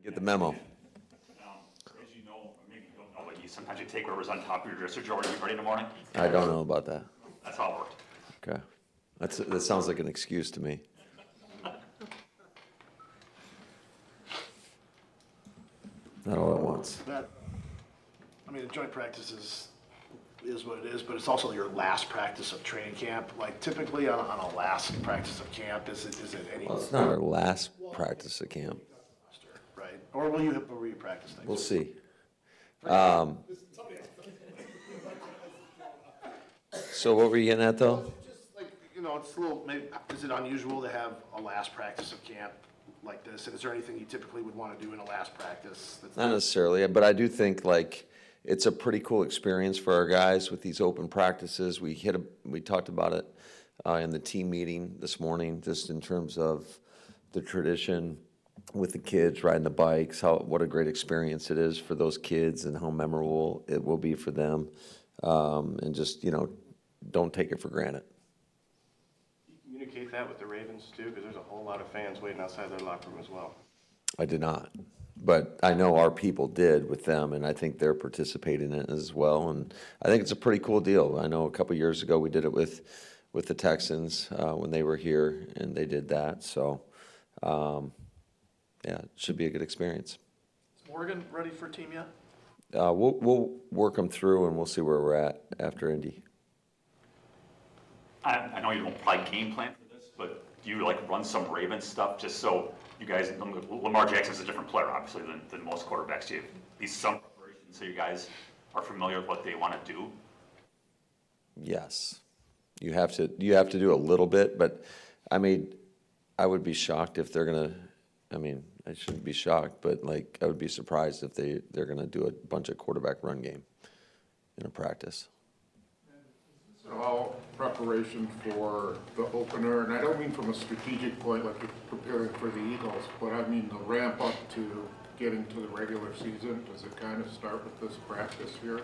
Get the memo. As you know, or maybe you don't know, but sometimes you take whatever's on top of your dresser drawer and you ready in the morning. I don't know about that. That's how it worked. Okay. That sounds like an excuse to me. Not all at once. That, I mean, the joint practice is what it is, but it's also your last practice of training camp. Like typically on a last practice of camp, is it any? Well, it's not our last practice at camp. Right, or will you practice things? We'll see. So what were you getting at, though? Just like, it's a little, maybe, is it unusual to have a last practice of camp like this? And is there anything you typically would want to do in a last practice? Not necessarily, but I do think like it's a pretty cool experience for our guys with these open practices. We talked about it in the team meeting this morning, just in terms of the tradition with the kids riding the bikes, what a great experience it is for those kids and how memorable it will be for them. And just, don't take it for granted. You communicate that with the Ravens too, because there's a whole lot of fans waiting outside their locker room as well. I did not, but I know our people did with them, and I think they're participating in it as well. And I think it's a pretty cool deal. I know a couple years ago we did it with the Texans when they were here, and they did that. So, yeah, it should be a good experience. Is Morgan ready for team yet? We'll work them through, and we'll see where we're at after Indy. I know you don't probably game plan for this, but do you like run some Ravens stuff just so you guys, Lamar Jackson's a different player obviously than most quarterbacks. Do you have at least some preparation so you guys are familiar with what they want to do? Yes, you have to do a little bit, but I mean, I would be shocked if they're gonna. I mean, I shouldn't be shocked, but like I would be surprised if they're gonna do a bunch of quarterback run game in a practice. All preparation for the opener, and I don't mean from a strategic point like you're preparing for the Eagles, but I mean the ramp up to getting to the regular season. Does it kind of start with this practice here?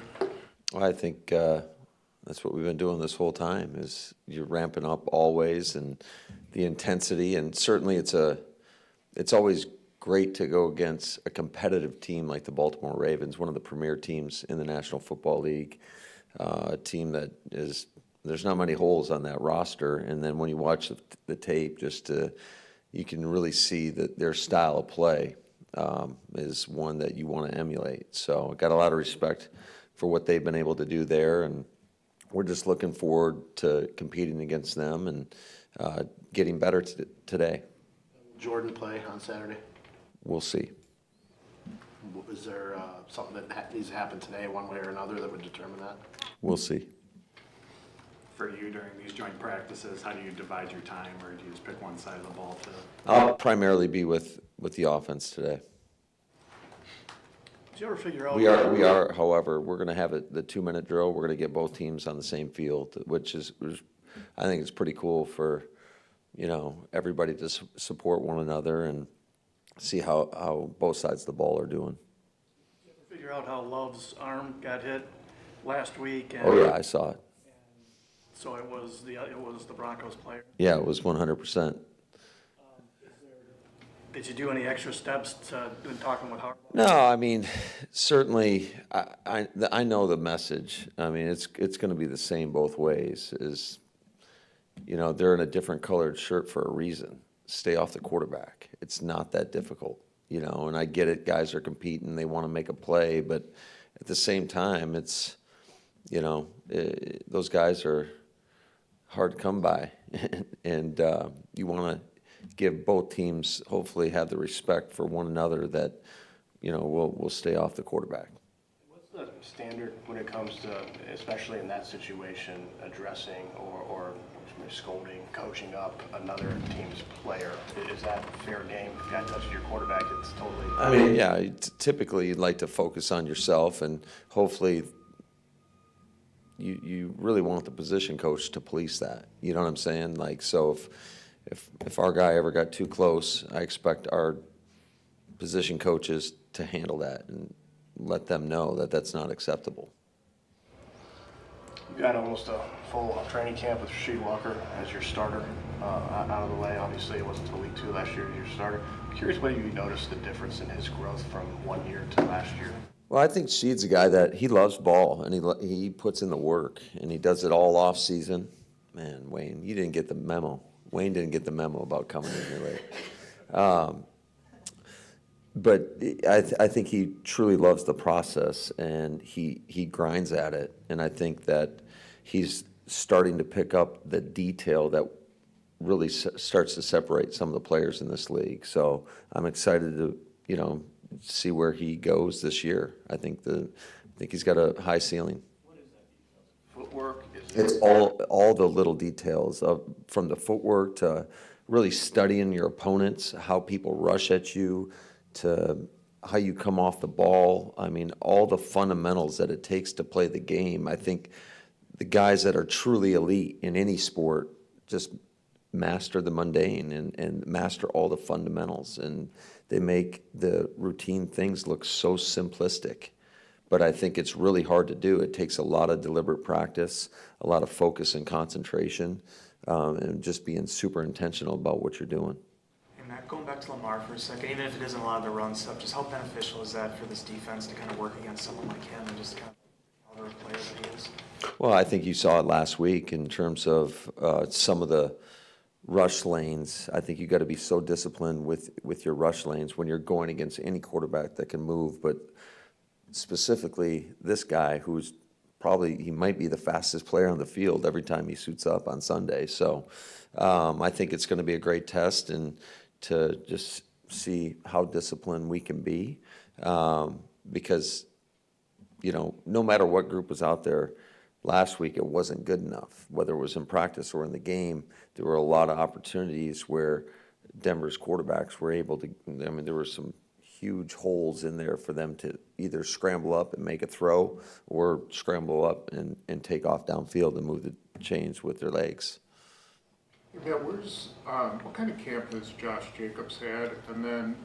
Well, I think that's what we've been doing this whole time. Is you're ramping up always, and the intensity, and certainly it's always great to go against a competitive team like the Baltimore Ravens, one of the premier teams in the National Football League, a team that is. There's not many holes on that roster, and then when you watch the tape, you can really see that their style of play is one that you want to emulate. So I got a lot of respect for what they've been able to do there, and we're just looking forward to competing against them and getting better today. Jordan play on Saturday? We'll see. Is there something that needs to happen today, one way or another, that would determine that? We'll see. For you during these joint practices, how do you divide your time, or do you just pick one side of the ball to? I'll primarily be with the offense today. Did you ever figure out? We are. However, we're going to have the 2-minute drill. We're going to get both teams on the same field, which is, I think, it's pretty cool for, everybody to support one another and see how both sides of the ball are doing. Did you ever figure out how Love's arm got hit last week? And Oh yeah, I saw it. so it was the Broncos player. Yeah, it was 100%. Did you do any extra steps in talking with Harbaugh? No, I mean, certainly, I know the message. I mean, it's going to be the same both ways. They're in a different colored shirt for a reason. Stay off the quarterback. It's not that difficult, and I get it. Guys are competing. They want to make a play, but at the same time, it's, those guys are hard to come by, and you want to give both teams, hopefully have the respect for one another that, we'll stay off the quarterback. What's the standard when it comes to, especially in that situation, addressing or scolding, coaching up another team's player? Is that fair game? If that touches your quarterback, it's totally. I mean, yeah, typically you'd like to focus on yourself, and hopefully you really want the position coach to police that. You know what I'm saying? Like, so if our guy ever got too close, I expect our position coaches to handle that and let them know that that's not acceptable. You've got almost a full training camp with Rasheed Walker as your starter out of the way. Obviously, it wasn't until week 2 last year as your starter. Curious whether you noticed the difference in his growth from 1 year to last year. Well, I think Sheed's a guy that he loves ball, and he puts in the work, and he does it all off season. Man, Wayne, you didn't get the memo. Wayne didn't get the memo about coming in here late. But I think he truly loves the process, and he grinds at it. And I think that he's starting to pick up the detail that really starts to separate some of the players in this league. So I'm excited to, see where he goes this year. I think he's got a high ceiling. Footwork is It's all the little details from the footwork to really studying your opponents, how people rush at you, to how you come off the ball. I mean, all the fundamentals that it takes to play the game. I think the guys that are truly elite in any sport just master the mundane and master all the fundamentals, and they make the routine things look so simplistic. But I think it's really hard to do. It takes a lot of deliberate practice, a lot of focus and concentration, and just being super intentional about what you're doing. Hey Matt, going back to Lamar for a second, even if it isn't a lot of the run stuff, just how beneficial is that for this defense to kind of work against someone like him and just kind of caliber of player that he is? Well, I think you saw it last week in terms of some of the rush lanes. I think you got to be so disciplined with your rush lanes when you're going against any quarterback that can move, but specifically this guy who's he might be the fastest player on the field every time he suits up on Sunday. So I think it's going to be a great test, and to just see how disciplined we can be, because, no matter what group was out there last week, it wasn't good enough. Whether it was in practice or in the game, there were a lot of opportunities where Denver's quarterbacks were able to, there were some huge holes in there for them to either scramble up and make a throw or scramble up and take off downfield and move the chains with their legs. Yeah, what kind of camp has Josh Jacobs had? And then,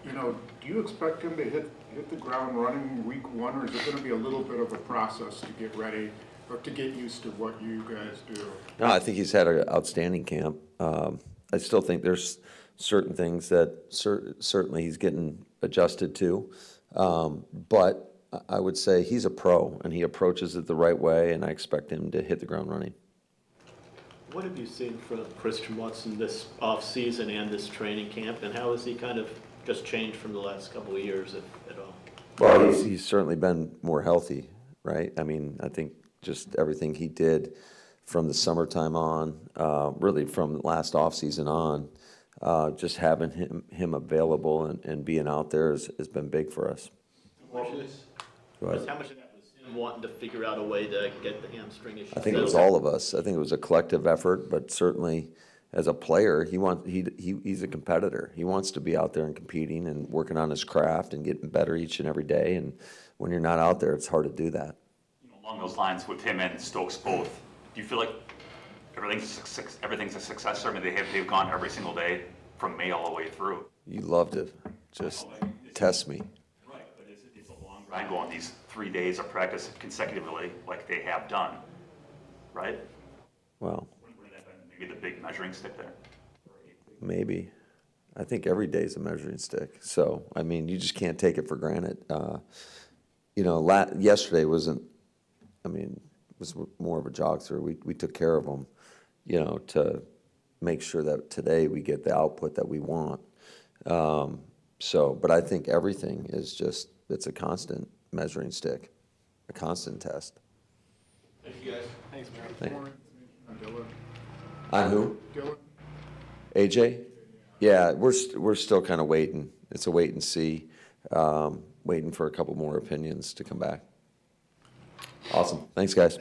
do you expect him to hit the ground running week 1, or is it going to be a little bit of a process to get ready or to get used to what you guys do? No, I think he's had an outstanding camp. I still think there's certain things that certainly he's getting adjusted to. But I would say he's a pro, and he approaches it the right way, and I expect him to hit the ground running. What have you seen from Christian Watson this off-season and this training camp, and how has he kind of just changed from the last couple of years, if at all? Well, he's certainly been more healthy, right? I think just everything he did from the summertime on, really from last off-season on, just having him available and being out there has been big for us. How much of that was him wanting to figure out a way to get the hamstring issue? I think it was all of us. I think it was a collective effort, but certainly as a player, he's a competitor. He wants to be out there and competing and working on his craft and getting better each and every day. And when you're not out there, it's hard to do that. Along those lines, with him and Stokes both, do you feel like everything's a success? I mean, they've gone every single day from May all the way through. You love to just test me. Right, but it's a long grind going these 3 days of practice consecutively, like they have done, right? Well, Wouldn't that been maybe the big measuring stick there? maybe. I think every day is a measuring stick. So, you just can't take it for granted. Yesterday was more of a jog through. We took care of them, to make sure that today we get the output that we want. But I think everything is it's a constant measuring stick, a constant test. Thank you, guys. Thanks, man. Thank- More information on Dylan. On who? Dylan? AJ? Yeah, we're still kind of waiting. It's a wait and see, waiting for a couple more opinions to come back. Awesome. Thanks, guys.